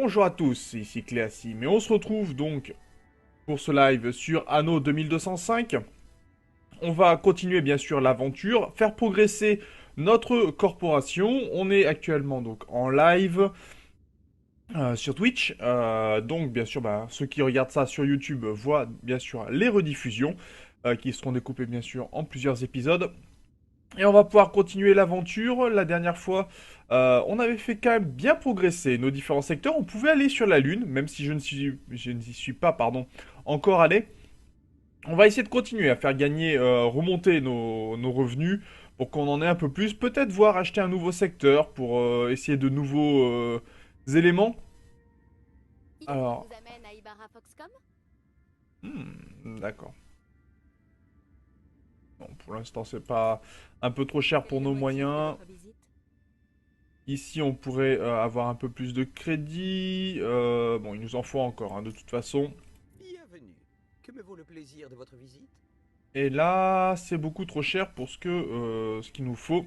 Bonjour à tous, ici Cléassim, et on se retrouve donc pour ce live sur Anno 2205. On va continuer bien sûr l'aventure, faire progresser notre corporation. On est actuellement donc en live sur Twitch, donc bien sûr ceux qui regardent ça sur YouTube voient bien sûr les rediffusions qui seront découpées bien sûr en plusieurs épisodes. Et on va pouvoir continuer l'aventure. La dernière fois, on avait fait quand même bien progresser nos différents secteurs. On pouvait aller sur la Lune, même si je n'y suis pas, pardon, encore allé. On va essayer de continuer à faire gagner, remonter nos revenus pour qu'on en ait un peu plus. Peut-être voir acheter un nouveau secteur pour essayer de nouveaux éléments. Idée qui Alors, vous amène à Ibarra Foxcom? d'accord. Bon, pour l'instant, c'est pas un peu trop cher Quel est pour le nos motif de moyens. votre visite? Ici, on pourrait avoir un peu plus de crédit. Bon, il nous en faut encore, hein, de toute façon. Bienvenue. Que me vaut le plaisir de votre visite? Et là, c'est beaucoup trop cher pour ce qu'il nous faut.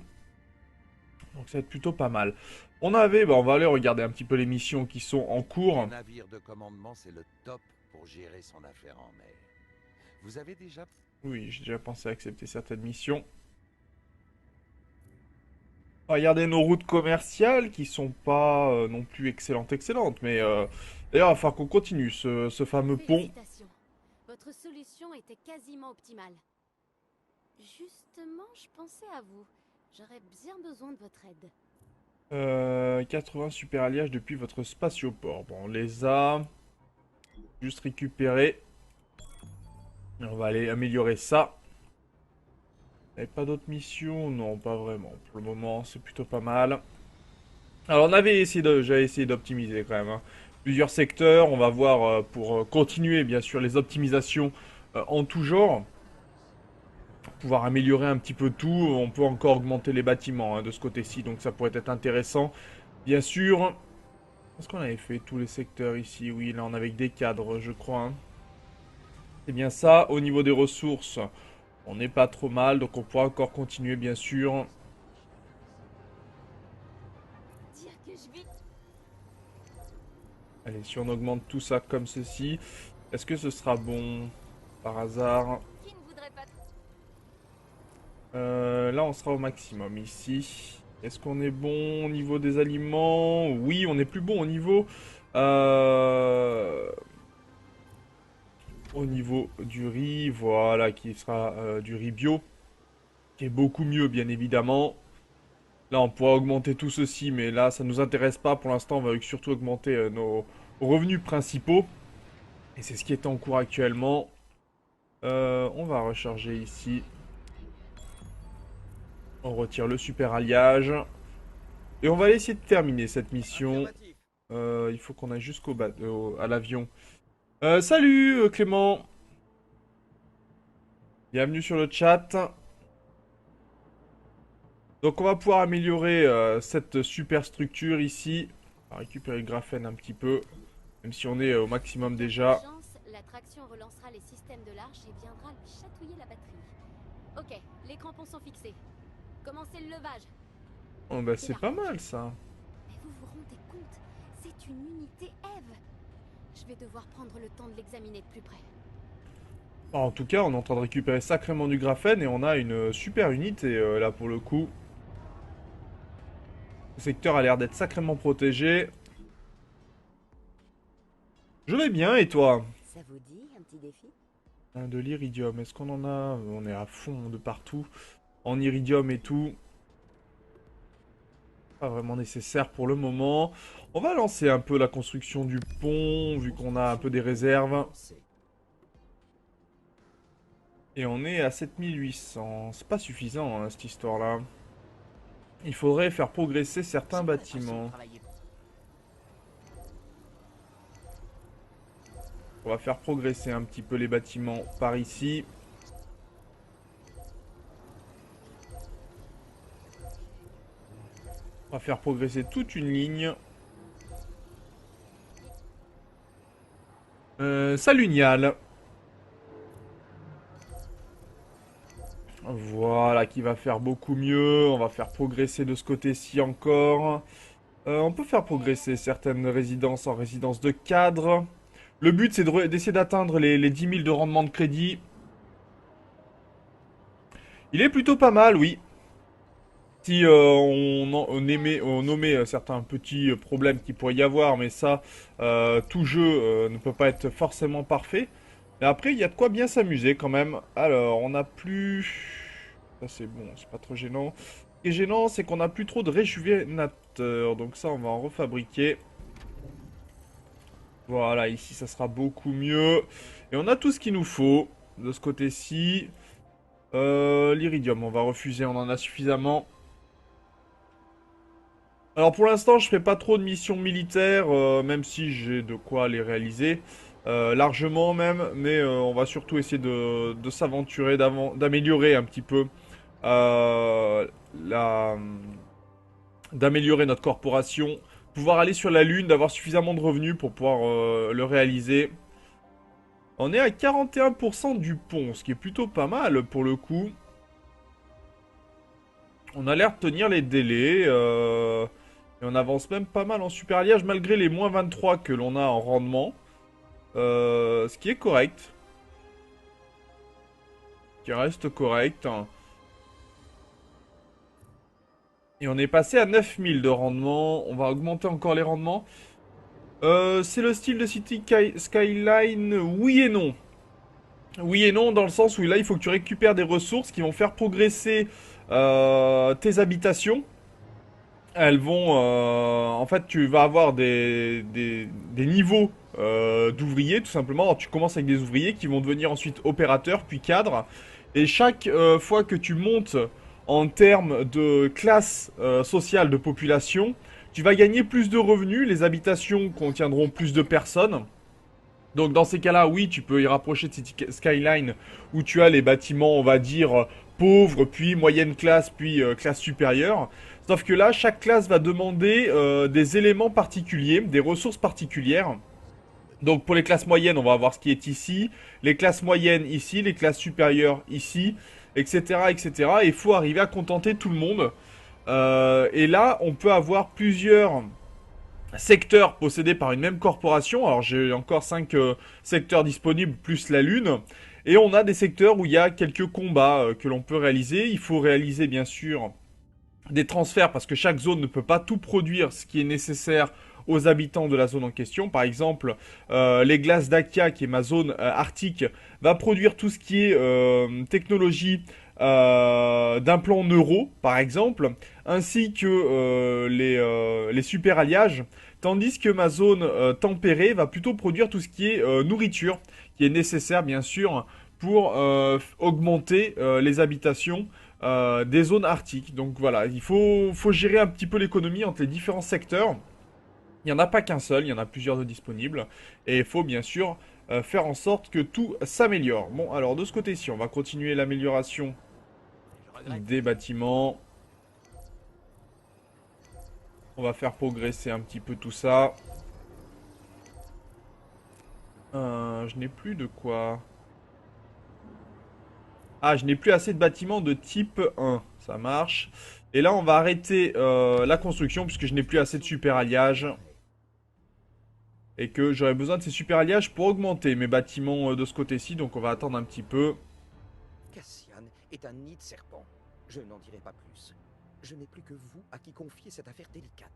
Donc ça va être plutôt pas mal. On va aller regarder un petit peu les missions qui sont en Le cours. navire de commandement, c'est le top pour gérer son affaire en mer. Vous avez déjà... Oui, j'ai déjà pensé à accepter certaines missions. Regardez nos routes commerciales qui sont pas non plus excellentes. Mais d'ailleurs, il va falloir qu'on continue ce fameux pont. Félicitations. Votre solution était quasiment optimale. Justement, je pensais à vous. J'aurais bien besoin de votre aide. 80 super alliages depuis votre spatioport. Bon, on les a juste récupérés. On va aller améliorer ça. Et pas d'autres missions? Non, pas vraiment. Pour le moment, c'est plutôt pas mal. Alors, j'avais essayé d'optimiser quand même, hein. Plusieurs secteurs. On va voir pour continuer, bien sûr, les optimisations en tout genre. Pour pouvoir améliorer un petit peu tout. On peut encore augmenter les bâtiments, hein, de ce côté-ci. Donc, ça pourrait être intéressant. Bien sûr. Est-ce qu'on avait fait tous les secteurs ici? Oui, là, on avait que des cadres, je crois, hein. C'est bien ça. Au niveau des ressources, on n'est pas trop mal. Donc, on pourra encore continuer, bien sûr. Dire que je vis. Allez, si on augmente tout ça comme ceci, est-ce que ce sera bon par hasard? Qui ne voudrait pas... Là, on sera au maximum ici. Est-ce qu'on est bon au niveau des aliments? Oui, on est plus bon euh, au niveau du riz. Voilà, qui sera du riz bio, qui est beaucoup mieux, bien évidemment. Là, on pourra augmenter tout ceci, mais là, ça nous intéresse pas. Pour l'instant, on va surtout augmenter nos revenus principaux. Et c'est ce qui est en cours actuellement. On va recharger ici. On retire le super alliage. Et on va essayer de terminer cette mission. Affirmatif. Il faut qu'on aille à l'avion. Salut Clément. Bienvenue sur le chat. Donc on va pouvoir améliorer cette super structure ici. On va récupérer le graphène un petit peu. Même si on est au maximum En cas déjà. d'urgence, la traction relancera les systèmes de l'arche et viendra lui chatouiller la batterie. Ok, les crampons sont fixés. Commencez le levage. Oh, bah, Et c'est la pas ronde. mal ça. Mais vous vous rendez compte? C'est une unité Eve. Je vais devoir prendre le temps de l'examiner de plus près. En tout cas, on est en train de récupérer sacrément du graphène et on a une super unité là pour le coup. Le secteur a l'air d'être sacrément protégé. Je vais bien et toi? Ça vous dit un petit défi? De l'iridium, est-ce qu'on en a? On est à fond de partout. En iridium et tout. Pas vraiment nécessaire pour le moment. On va lancer un peu la construction du pont, vu qu'on a un peu des réserves. Et on est à 7800. C'est pas suffisant, hein, cette histoire-là. Il faudrait faire progresser certains J'ai pas l'impression de bâtiments. travailler. On va faire progresser un petit peu les bâtiments par ici. On va faire progresser toute une ligne. Salut Nial. Voilà, qui va faire beaucoup mieux. On va faire progresser de ce côté-ci encore. On peut faire progresser certaines résidences en résidences de cadre. Le but, c'est d'essayer d'atteindre les 10 000 de rendement de crédit. Il est plutôt pas mal, oui. Si on nommait certains petits problèmes qu'il pourrait y avoir, mais ça, tout jeu ne peut pas être forcément parfait. Mais après, il y a de quoi bien s'amuser quand même. Alors, on n'a plus... Ça c'est bon, c'est pas trop gênant. Ce qui est gênant, c'est qu'on n'a plus trop de régénérateurs. Donc ça, on va en refabriquer. Voilà, ici, ça sera beaucoup mieux. Et on a tout ce qu'il nous faut de ce côté-ci. L'iridium, on va refuser, on en a suffisamment. Alors pour l'instant, je fais pas trop de missions militaires, même si j'ai de quoi les réaliser. Largement même, mais on va surtout essayer de s'aventurer, d'améliorer un petit peu la... d'améliorer notre corporation, pouvoir aller sur la Lune, d'avoir suffisamment de revenus pour pouvoir le réaliser. On est à 41% du pont, ce qui est plutôt pas mal pour le coup. On a l'air de tenir les délais, et on avance même pas mal en super alliage, malgré les moins 23 que l'on a en rendement. Ce qui est correct. Qui reste correct. Et on est passé à 9000 de rendement. On va augmenter encore les rendements. C'est le style de City Skyline, oui et non. Oui et non, dans le sens où là, il faut que tu récupères des ressources qui vont faire progresser tes habitations. Elles vont... en fait, tu vas avoir des niveaux d'ouvriers, tout simplement. Alors, tu commences avec des ouvriers qui vont devenir ensuite opérateurs, puis cadres. Et chaque fois que tu montes en termes de classe sociale de population, tu vas gagner plus de revenus. Les habitations contiendront plus de personnes. Donc dans ces cas-là, oui, tu peux y rapprocher de City Skyline, où tu as les bâtiments, on va dire, pauvres, puis moyenne classe, puis classe supérieure. Sauf que là, chaque classe va demander des éléments particuliers, des ressources particulières. Donc pour les classes moyennes, on va avoir ce qui est ici, les classes moyennes ici, les classes supérieures ici, etc. etc. Et il faut arriver à contenter tout le monde. Et là, on peut avoir plusieurs secteurs possédés par une même corporation. Alors j'ai encore 5 secteurs disponibles, plus la Lune. Et on a des secteurs où il y a quelques combats que l'on peut réaliser. Il faut réaliser bien sûr des transferts parce que chaque zone ne peut pas tout produire ce qui est nécessaire aux habitants de la zone en question. Par exemple, les glaces d'Akia, qui est ma zone arctique, va produire tout ce qui est technologie d'implants neuro, par exemple, ainsi que les super alliages, tandis que ma zone tempérée va plutôt produire tout ce qui est nourriture, qui est nécessaire bien sûr pour augmenter les habitations des zones arctiques. Donc voilà, il faut gérer un petit peu l'économie entre les différents secteurs. Il n'y en a pas qu'un seul, il y en a plusieurs de disponibles. Et il faut bien sûr faire en sorte que tout s'améliore. Bon, alors de ce côté-ci, on va continuer l'amélioration des bâtiments. On va faire progresser un petit peu tout ça. Je n'ai plus de quoi... Ah, je n'ai plus assez de bâtiments de type 1. Ça marche. Et là, on va arrêter la construction puisque je n'ai plus assez de super alliages. Et que j'aurais besoin de ces super alliages pour augmenter mes bâtiments de ce côté-ci. Donc on va attendre un petit peu. Cassian est un nid de serpent. Je n'en dirai pas plus. Je n'ai plus que vous à qui confier cette affaire délicate.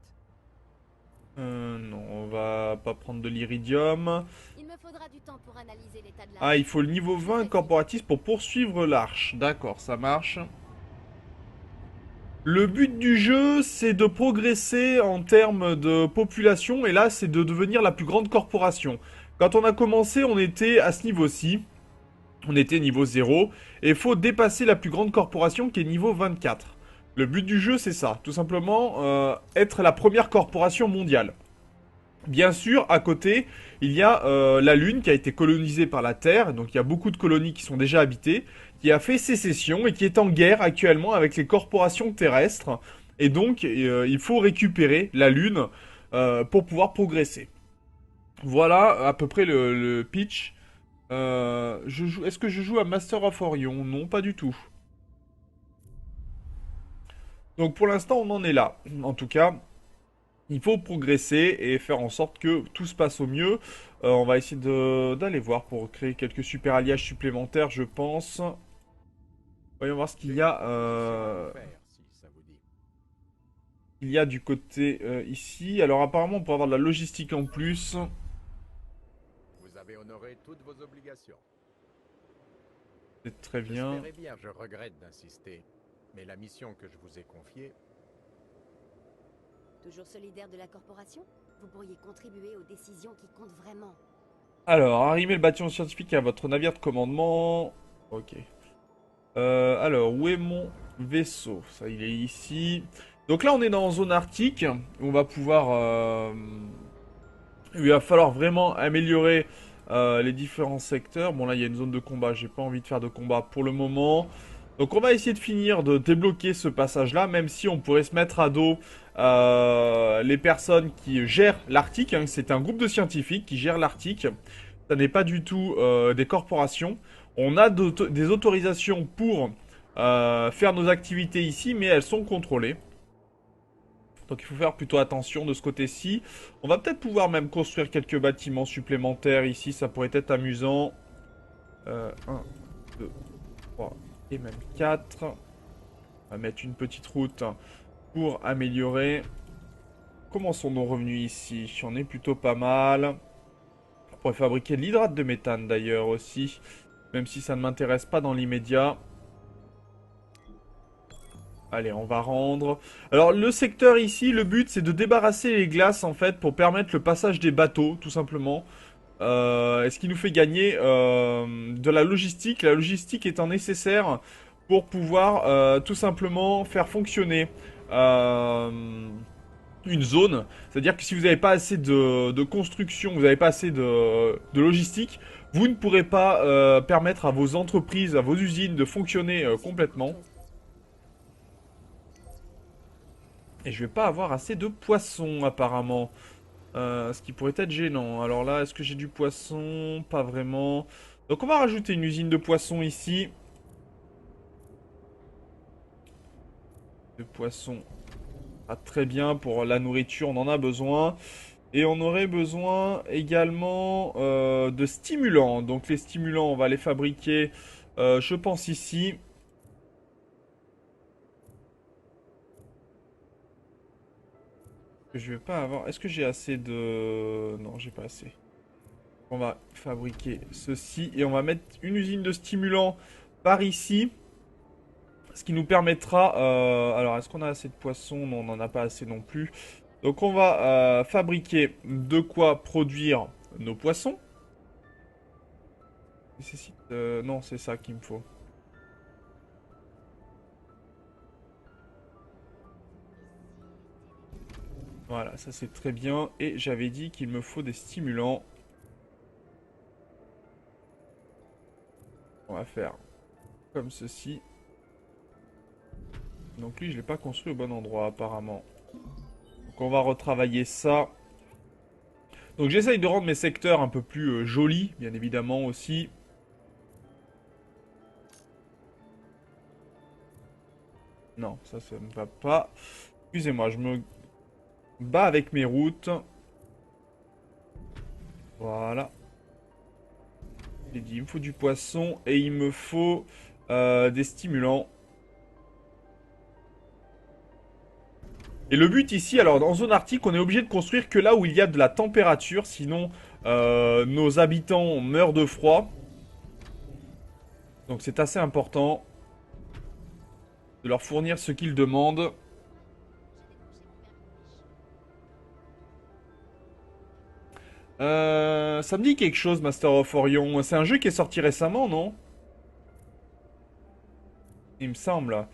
Non, on va pas prendre de l'iridium. Il me faudra du temps pour analyser l'état de la... Ah, il faut le niveau 20 corporatiste pour poursuivre l'arche. D'accord, ça marche. Le but du jeu, c'est de progresser en termes de population, et là, c'est de devenir la plus grande corporation. Quand on a commencé, on était à ce niveau-ci. On était niveau 0, et il faut dépasser la plus grande corporation qui est niveau 24. Le but du jeu, c'est ça. Tout simplement, être la première corporation mondiale. Bien sûr, à côté, il y a la Lune qui a été colonisée par la Terre, donc il y a beaucoup de colonies qui sont déjà habitées, qui a fait sécession et qui est en guerre actuellement avec les corporations terrestres. Et donc, il faut récupérer la Lune pour pouvoir progresser. Voilà à peu près le pitch. Est-ce que je joue à Master of Orion? Non, pas du tout. Donc pour l'instant, on en est là. En tout cas, Il faut progresser et faire en sorte que tout se passe au mieux. On va essayer d'aller voir pour créer quelques super alliages supplémentaires, je pense. Voyons voir ce qu'il y a. Il y a du côté ici. Alors apparemment, on peut avoir de la logistique en plus. Vous avez honoré toutes vos obligations. C'est très bien. J'espérais bien, je regrette d'insister. Mais la mission que je vous ai confiée, Toujours solidaire de la corporation? Vous pourriez contribuer aux décisions qui comptent vraiment. Alors, arrimer le bâtiment scientifique à votre navire de commandement. Ok. Alors, où est mon vaisseau? Ça, il est ici. Donc là, on est dans zone arctique. On va pouvoir... Il va falloir vraiment améliorer les différents secteurs. Bon, là, il y a une zone de combat. J'ai pas envie de faire de combat pour le moment. Donc, on va essayer de finir de débloquer ce passage-là, même si on pourrait se mettre à dos les personnes qui gèrent l'Arctique. Hein. C'est un groupe de scientifiques qui gèrent l'Arctique. Ça n'est pas du tout des corporations. On a des autorisations pour faire nos activités ici, mais elles sont contrôlées. Donc il faut faire plutôt attention de ce côté-ci. On va peut-être pouvoir même construire quelques bâtiments supplémentaires ici, ça pourrait être amusant. 1, 2, 3 et même 4. On va mettre une petite route pour améliorer. Comment sont nos revenus ici? On est plutôt pas mal. On pourrait fabriquer de l'hydrate de méthane d'ailleurs aussi, même si ça ne m'intéresse pas dans l'immédiat. Allez, on va rendre. Alors, le secteur ici, le but, c'est de débarrasser les glaces, en fait, pour permettre le passage des bateaux, tout simplement. Et ce qui nous fait gagner de la logistique. La logistique étant nécessaire pour pouvoir tout simplement faire fonctionner une zone. C'est-à-dire que si vous n'avez pas assez de construction, vous n'avez pas assez de logistique, vous ne pourrez pas permettre à vos entreprises, à vos usines de fonctionner complètement. Et je vais pas avoir assez de poissons, apparemment. Ce qui pourrait être gênant. Alors là, est-ce que j'ai du poisson? Pas vraiment. Donc on va rajouter une usine de poissons ici. De poissons. Ah, très bien, pour la nourriture, on en a besoin. Et on aurait besoin également de stimulants. Donc les stimulants, on va les fabriquer, je pense, ici. Je vais pas avoir... Est-ce que j'ai assez de... Non, j'ai pas assez. On va fabriquer ceci et on va mettre une usine de stimulants par ici. Ce qui nous permettra... Alors, est-ce qu'on a assez de poissons? Non, on n'en a pas assez non plus. Donc, on va fabriquer de quoi produire nos poissons. Nécessite... non, c'est ça qu'il me faut. Voilà, ça c'est très bien. Et j'avais dit qu'il me faut des stimulants. On va faire comme ceci. Donc lui, je ne l'ai pas construit au bon endroit apparemment. Donc on va retravailler ça. Donc j'essaye de rendre mes secteurs un peu plus jolis, bien évidemment aussi. Non, ça ne va pas. Excusez-moi, je me bats avec mes routes. Voilà. J'ai dit, il me faut du poisson et il me faut des stimulants. Et le but ici, alors dans zone arctique, on est obligé de construire que là où il y a de la température, sinon nos habitants meurent de froid. Donc c'est assez important de leur fournir ce qu'ils demandent. Ça me dit quelque chose, Master of Orion. C'est un jeu qui est sorti récemment, non? Il me semble.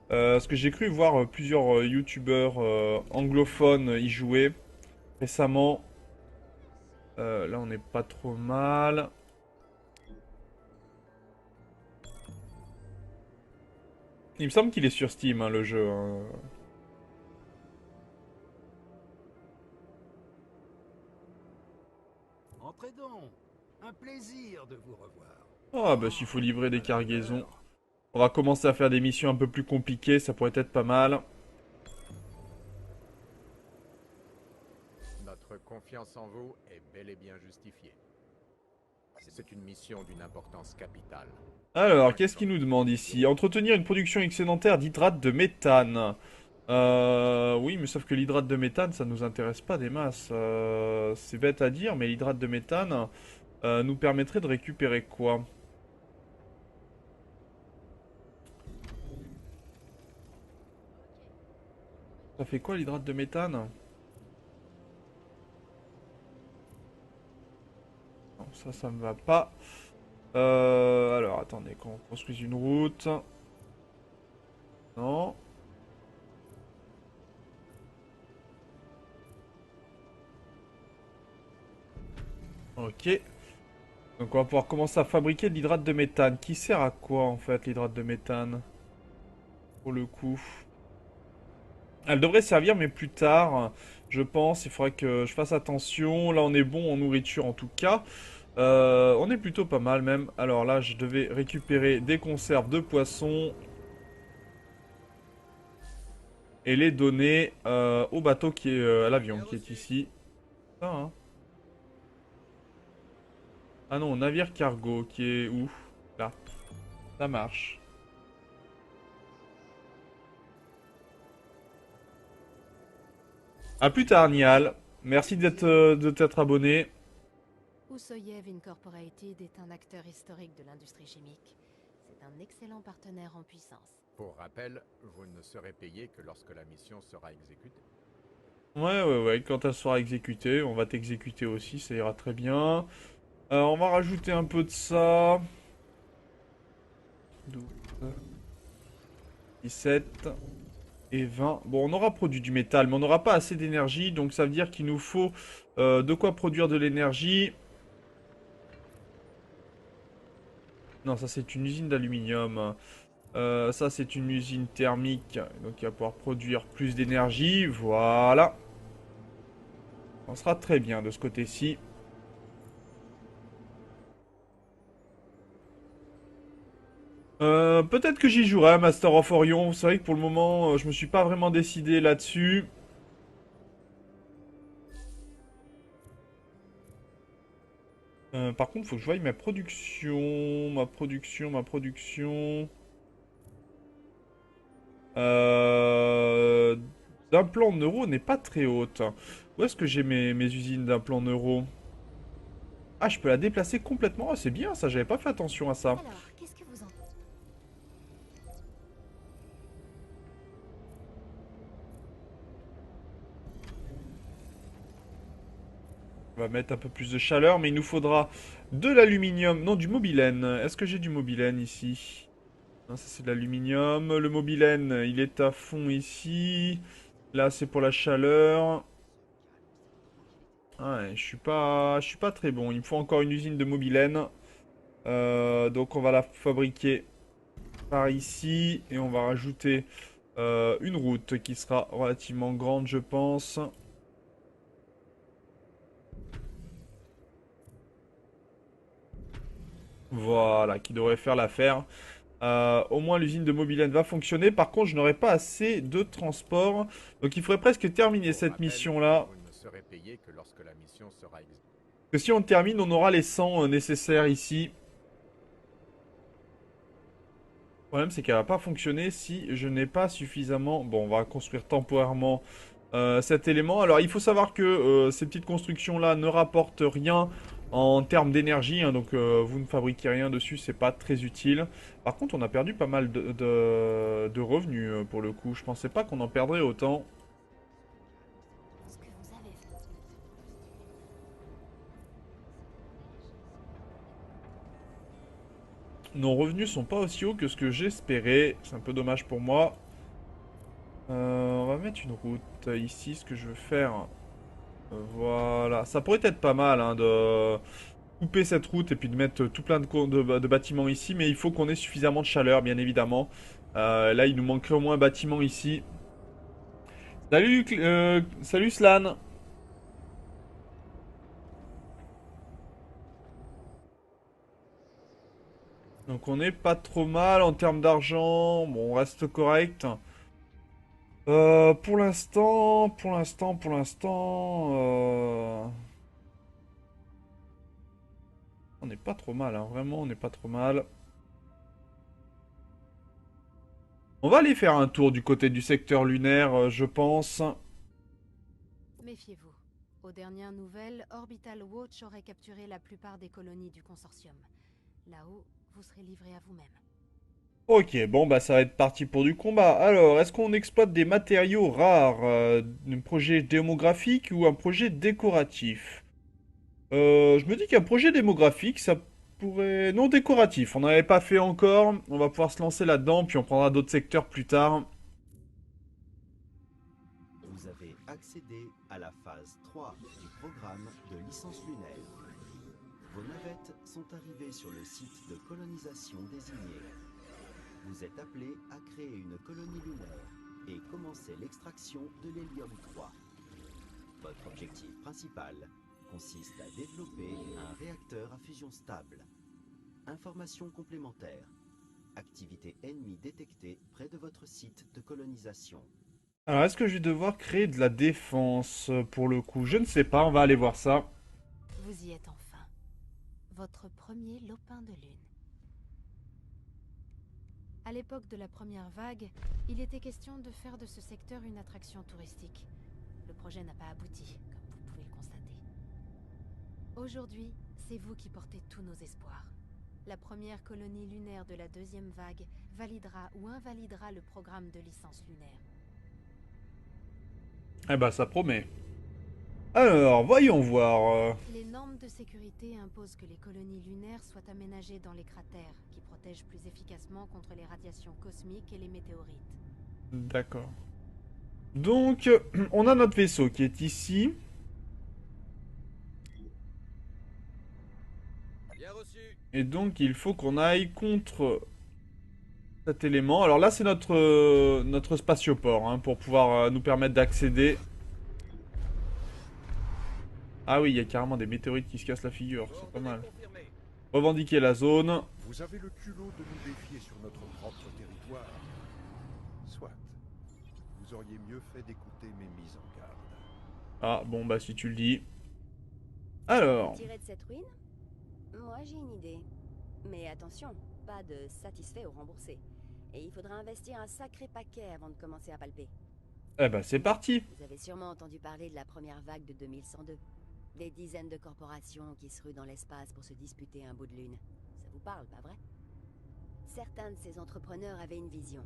Parce que j'ai cru voir plusieurs youtubeurs anglophones y jouer récemment. Là, on n'est pas trop mal. Il me semble qu'il est sur Steam, hein, le jeu. Hein. Entrez donc. Un plaisir de vous revoir. Ah, bah s'il faut livrer des cargaisons. On va commencer à faire des missions un peu plus compliquées, ça pourrait être pas mal. confiance en vous est bel et bien justifiée. C'est une mission d'une importance capitale. Alors, qu'est-ce qu'il nous demande ici? Entretenir une production excédentaire d'hydrate de méthane. Oui, mais sauf que l'hydrate de méthane, ça nous intéresse pas des masses. C'est bête à dire, mais l'hydrate de méthane nous permettrait de récupérer quoi? Ça fait quoi l'hydrate de méthane? Non, ça me va pas. Alors, attendez, qu'on construise une route. Non. Ok. Donc on va pouvoir commencer à fabriquer de l'hydrate de méthane. Qui sert à quoi en fait l'hydrate de méthane? Pour le coup. Elle devrait servir mais plus tard. Je pense. Il faudrait que je fasse attention. Là on est bon en nourriture en tout cas. On est plutôt pas mal même. Alors là je devais récupérer des conserves de poissons. Et les donner au bateau qui est à l'avion qui est ici. Ça, hein. Ah non, navire cargo qui est où? Là. Ça marche. A plus tard, Nial. Merci de t'être abonné. Usoyev Incorporated est un acteur historique de l'industrie chimique. C'est un excellent partenaire en puissance. Pour rappel, vous ne serez payé que lorsque la mission sera exécutée. Ouais. Quand elle sera exécutée, on va t'exécuter aussi, ça ira très bien. On va rajouter un peu de ça. 12, 17 et 20. Bon, on aura produit du métal, mais on n'aura pas assez d'énergie. Donc ça veut dire qu'il nous faut de quoi produire de l'énergie. Non, ça c'est une usine d'aluminium. Ça c'est une usine thermique. Donc il va pouvoir produire plus d'énergie. Voilà. On sera très bien de ce côté-ci. Peut-être que j'y jouerai à Master of Orion. C'est vrai que pour le moment, je me suis pas vraiment décidé là-dessus. Par contre, faut que je voie ma production. Ma production. D'implants neuro n'est pas très haute. Où est-ce que j'ai mes usines d'implants neuro? Ah, je peux la déplacer complètement. Ah, c'est bien ça, j'avais pas fait attention à ça. Alors, qu'est-ce que vous en... On va mettre un peu plus de chaleur, mais il nous faudra de l'aluminium. Non, du mobilène. Est-ce que j'ai du mobilène ici? Non, ça c'est de l'aluminium. Le mobilène, il est à fond ici. Là, c'est pour la chaleur. Ouais, je suis pas très bon. Il me faut encore une usine de mobilène. Donc on va la fabriquer par ici. Et on va rajouter une route qui sera relativement grande, je pense. Voilà, qui devrait faire l'affaire. Au moins l'usine de mobilène va fonctionner. Par contre, je n'aurai pas assez de transport. Donc il faudrait presque terminer Pour cette rappel, mission-là. vous ne serez payé que lorsque la mission sera exécutée. Parce que si on termine, on aura les 100 nécessaires ici. Le problème, c'est qu'elle va pas fonctionner si je n'ai pas suffisamment... Bon, on va construire temporairement cet élément. Alors, il faut savoir que ces petites constructions-là ne rapportent rien en termes d'énergie. Hein, donc, vous ne fabriquez rien dessus, c'est pas très utile. Par contre, on a perdu pas mal de revenus pour le coup. Je pensais pas qu'on en perdrait autant. Ce que vous avez fait. Nos revenus sont pas aussi hauts que ce que j'espérais. C'est un peu dommage pour moi. On va mettre une route ici. Ce que je veux faire... Voilà. Ça pourrait être pas mal hein, de couper cette route et puis de mettre tout plein de bâtiments ici. Mais il faut qu'on ait suffisamment de chaleur, bien évidemment. Là, il nous manquerait au moins un bâtiment ici. Salut Slan. Donc on est pas trop mal en termes d'argent. Bon, on reste correct. Pour l'instant, on n'est pas trop mal, hein. Vraiment, on n'est pas trop mal. On va aller faire un tour du côté du secteur lunaire, je pense. Méfiez-vous. Aux dernières nouvelles, Orbital Watch aurait capturé la plupart des colonies du consortium. Là-haut, vous serez livré à vous-même. Ok, bon bah ça va être parti pour du combat. Alors, est-ce qu'on exploite des matériaux rares, un projet démographique ou un projet décoratif? Je me dis qu'un projet démographique, ça pourrait... Non, décoratif, on n'en avait pas fait encore. On va pouvoir se lancer là-dedans, puis on prendra d'autres secteurs plus tard. Vous avez accédé à la phase 3 du programme de licence lunaire. Vos navettes sont arrivées sur le site de colonisation désigné. Vous êtes appelé à créer une colonie lunaire et commencer l'extraction de l'hélium-3. Votre objectif principal consiste à développer un réacteur à fusion stable. Informations complémentaires. Activité ennemie détectée près de votre site de colonisation. Alors, est-ce que je vais devoir créer de la défense pour le coup? Je ne sais pas, on va aller voir ça. Vous y êtes enfin. Votre premier lopin de lune. À l'époque de la première vague, il était question de faire de ce secteur une attraction touristique. Le projet n'a pas abouti, comme vous pouvez le constater. Aujourd'hui, c'est vous qui portez tous nos espoirs. La première colonie lunaire de la deuxième vague validera ou invalidera le programme de licence lunaire. Eh ben, ça promet. Alors, voyons voir. Les normes de sécurité imposent que les colonies lunaires soient aménagées dans les cratères, qui protègent plus efficacement contre les radiations cosmiques et les météorites. D'accord. Donc, on a notre vaisseau qui est ici. Bien reçu. Et donc, il faut qu'on aille contre cet élément. Alors là, c'est notre spatioport, hein, pour pouvoir nous permettre d'accéder. Ah oui, il y a carrément des météorites qui se cassent la figure, c'est pas mal. Confirmé. Revendiquer la zone. Vous avez le culot de nous défier sur notre propre territoire. Soit. Vous auriez mieux fait d'écouter mes mises en garde. Ah, bon, bah si tu le dis. Alors, Tirer de cette ruine? Moi j'ai une idée. Mais attention, pas de satisfait ou remboursé. Et il faudra investir un sacré paquet avant de commencer à palper. eh ben c'est parti. Vous avez sûrement entendu parler de la première vague de 2102. Des dizaines de corporations qui se ruent dans l'espace pour se disputer un bout de lune. Ça vous parle, pas vrai? Certains de ces entrepreneurs avaient une vision.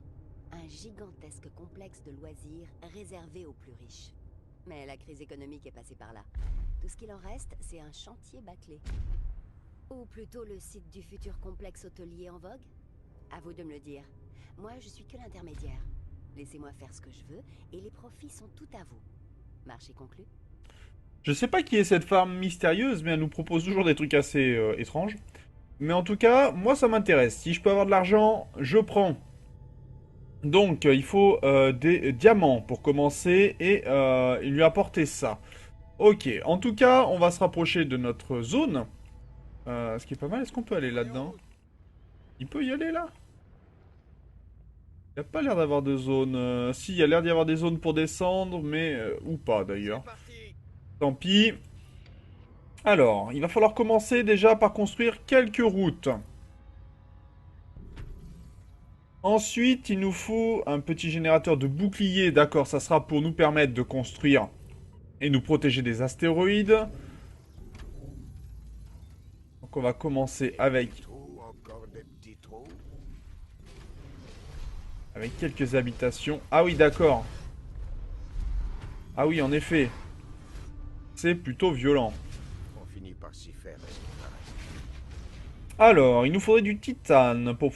Un gigantesque complexe de loisirs réservé aux plus riches. Mais la crise économique est passée par là. Tout ce qu'il en reste, c'est un chantier bâclé. Ou plutôt le site du futur complexe hôtelier en vogue? À vous de me le dire. Moi, je suis que l'intermédiaire. Laissez-moi faire ce que je veux, et les profits sont tout à vous. Marché conclu? Je sais pas qui est cette femme mystérieuse, mais elle nous propose toujours des trucs assez étranges. Mais en tout cas, moi ça m'intéresse. Si je peux avoir de l'argent, je prends. Donc, il faut des diamants pour commencer et lui apporter ça. Ok, en tout cas, on va se rapprocher de notre zone. Ce qui est pas mal, est-ce qu'on peut aller là-dedans? Il peut y aller là? Il n'y a pas l'air d'avoir de zone. Si, il y a l'air d'y avoir des zones pour descendre, mais... ou pas d'ailleurs. Tant pis. Alors, il va falloir commencer déjà par construire quelques routes. Ensuite, il nous faut un petit générateur de boucliers. D'accord, ça sera pour nous permettre de construire et nous protéger des astéroïdes. Donc on va commencer avec Encore des petits trous. quelques habitations. Ah oui, d'accord. Ah oui, en effet. C'est plutôt violent. On finit par s'y faire, est-ce qu'il paraît. Alors, il nous faudrait du titane pour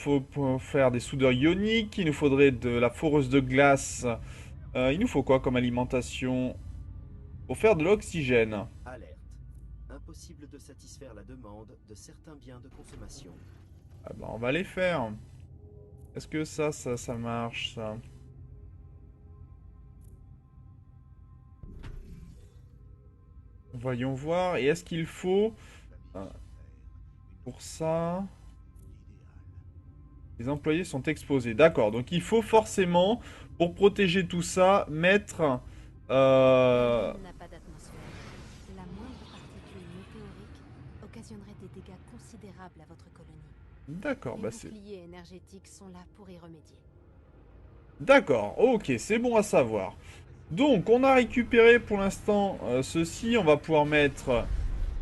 faire des soudeurs ioniques. Il nous faudrait de la foreuse de glace. Il nous faut quoi comme alimentation? Pour faire de l'oxygène. Alerte. Impossible de satisfaire la demande de certains biens de consommation. Ah bah, on va les faire. Est-ce que ça marche, ça? Voyons voir. Et est-ce qu'il faut... pour ça... Les employés sont exposés. D'accord, donc il faut forcément Pour protéger tout ça, mettre... La Lune n'a pas d'atmosphère. La moindre particule météorique occasionnerait des dégâts considérables à votre colonie. D'accord, Les bah c'est... boucliers énergétiques sont là pour y remédier. D'accord, ok, c'est bon à savoir. Donc, on a récupéré pour l'instant ceci. On va pouvoir mettre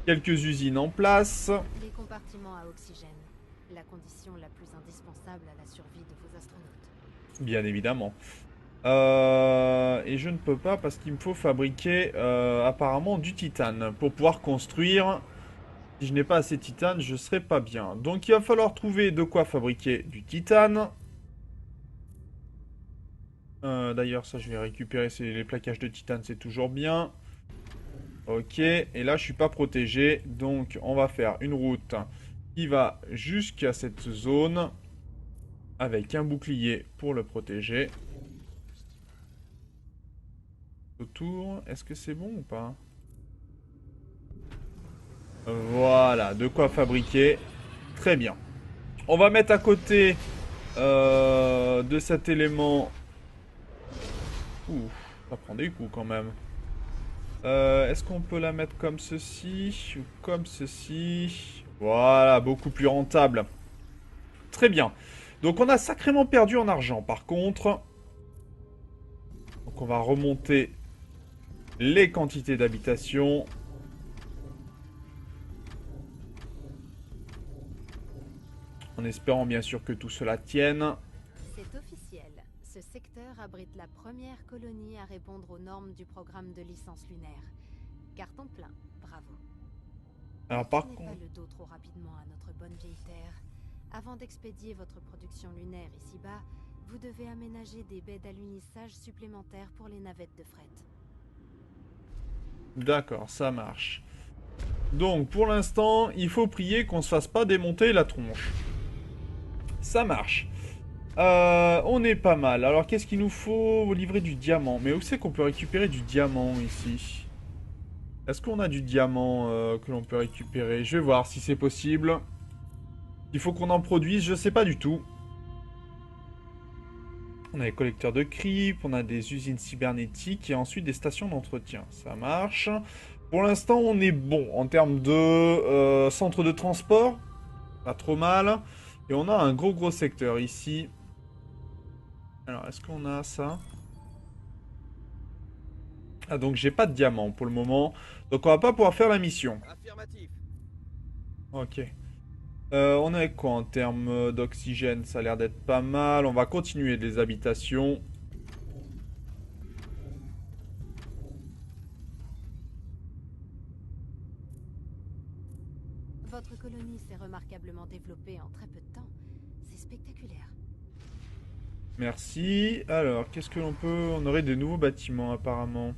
quelques usines en place. Les compartiments à oxygène, la condition la plus indispensable à la survie de vos astronautes. Bien évidemment. Et je ne peux pas parce qu'il me faut fabriquer apparemment du titane pour pouvoir construire. Si je n'ai pas assez de titane, je serai pas bien. Donc il va falloir trouver de quoi fabriquer du titane. D'ailleurs, ça je vais récupérer les plaquages de titane, c'est toujours bien. Ok, et là je suis pas protégé, donc on va faire une route qui va jusqu'à cette zone avec un bouclier pour le protéger. Autour, est-ce que c'est bon ou pas? Voilà, de quoi fabriquer. Très bien. On va mettre à côté de cet élément. Ouh, ça prend des coups quand même. Est-ce qu'on peut la mettre comme ceci ou comme ceci? Voilà, beaucoup plus rentable. Très bien. Donc on a sacrément perdu en argent par contre. Donc on va remonter les quantités d'habitation. En espérant bien sûr que tout cela tienne. C'est officiel. Ce secteur abrite la première colonie à répondre aux normes du programme de licence lunaire. Carton plein, bravo. Alors par Tournez contre... pas le dos trop rapidement à notre bonne vieille Terre. Avant d'expédier votre production lunaire ici-bas, vous devez aménager des baies d'alunissage supplémentaires pour les navettes de fret. D'accord, ça marche. Donc pour l'instant, il faut prier qu'on se fasse pas démonter la tronche. Ça marche. On est pas mal. Alors qu'est-ce qu'il nous faut? Livrer du diamant. Mais où c'est qu'on peut récupérer du diamant ici? Est-ce qu'on a du diamant que l'on peut récupérer? Je vais voir si c'est possible. Il faut qu'on en produise, je sais pas du tout. On a les collecteurs de creep, on a des usines cybernétiques et ensuite des stations d'entretien. Ça marche. Pour l'instant, on est bon en termes de centre de transport. Pas trop mal. Et on a un gros secteur ici. Alors, est-ce qu'on a ça? Ah, donc j'ai pas de diamant pour le moment. Donc on va pas pouvoir faire la mission. Affirmatif. Ok. On est avec quoi en termes d'oxygène? Ça a l'air d'être pas mal. On va continuer les habitations. Votre colonie s'est remarquablement développée en très peu de temps. C'est spectaculaire. Merci. Alors, qu'est-ce que l'on peut... On aurait de nouveaux bâtiments apparemment.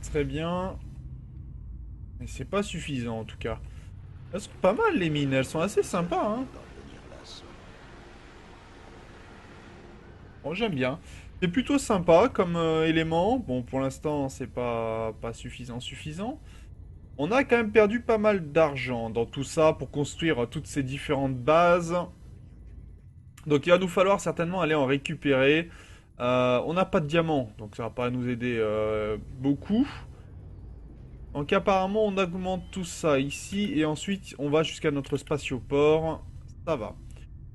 Très bien. Mais c'est pas suffisant en tout cas. Elles sont pas mal les mines, elles sont assez sympas hein. Bon, j'aime bien. C'est plutôt sympa comme élément. Bon, pour l'instant, c'est pas suffisant. On a quand même perdu pas mal d'argent dans tout ça pour construire toutes ces différentes bases. Donc il va nous falloir certainement aller en récupérer. On n'a pas de diamants, donc ça va pas nous aider beaucoup. Donc apparemment on augmente tout ça ici et ensuite on va jusqu'à notre spatioport. Ça va.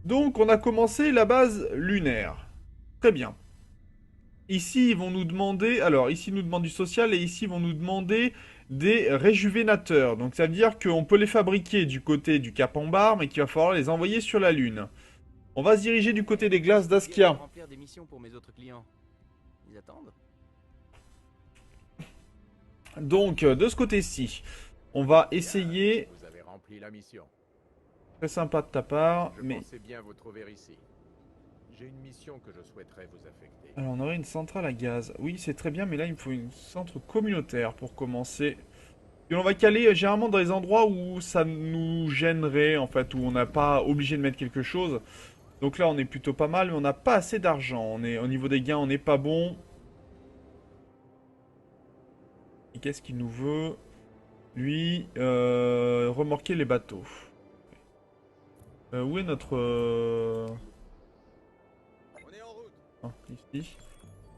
Donc on a commencé la base lunaire. Très bien. Ici ils vont nous demander, alors ici ils nous demandent du social et ici ils vont nous demander des réjuvénateurs. Donc ça veut dire qu'on peut les fabriquer du côté du Cap Ambar mais qu'il va falloir les envoyer sur la Lune. On va se diriger du côté des glaces d'Askia. Remplir des missions pour mes autres clients. Ils attendent. Donc, de ce côté-ci, on va essayer... Vous avez rempli la mission. Très sympa de ta part, Je mais... pensais bien vous trouver ici. J'ai une mission que je souhaiterais vous affecter. Alors, on aurait une centrale à gaz. Oui, c'est très bien, mais là, il me faut une centre communautaire pour commencer. Et on va caler généralement dans les endroits où ça nous gênerait, en fait, où on n'a pas obligé de mettre quelque chose. Donc là, on est plutôt pas mal, mais on n'a pas assez d'argent. Au niveau des gains, on n'est pas bon. Et qu'est-ce qu'il nous veut? Lui, remorquer les bateaux. Où est notre...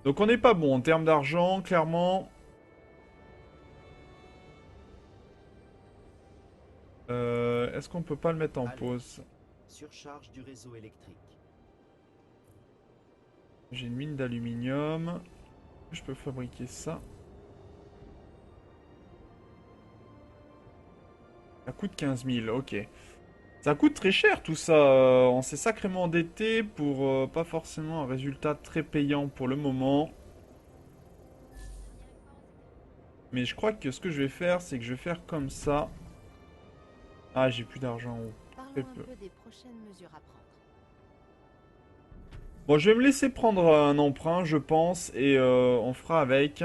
Donc on n'est pas bon en termes d'argent, clairement. Est-ce qu'on peut pas le mettre en pause? Surcharge du réseau électrique. J'ai une mine d'aluminium. Je peux fabriquer ça. Ça coûte 15 000, ok. Ça coûte très cher tout ça. On s'est sacrément endetté pour pas forcément un résultat très payant pour le moment. Mais je crois que ce que je vais faire, c'est que je vais faire comme ça. Ah, j'ai plus d'argent. Parlons Très un peu. peu des prochaines mesures à prendre. Bon, je vais me laisser prendre un emprunt, je pense, et on fera avec.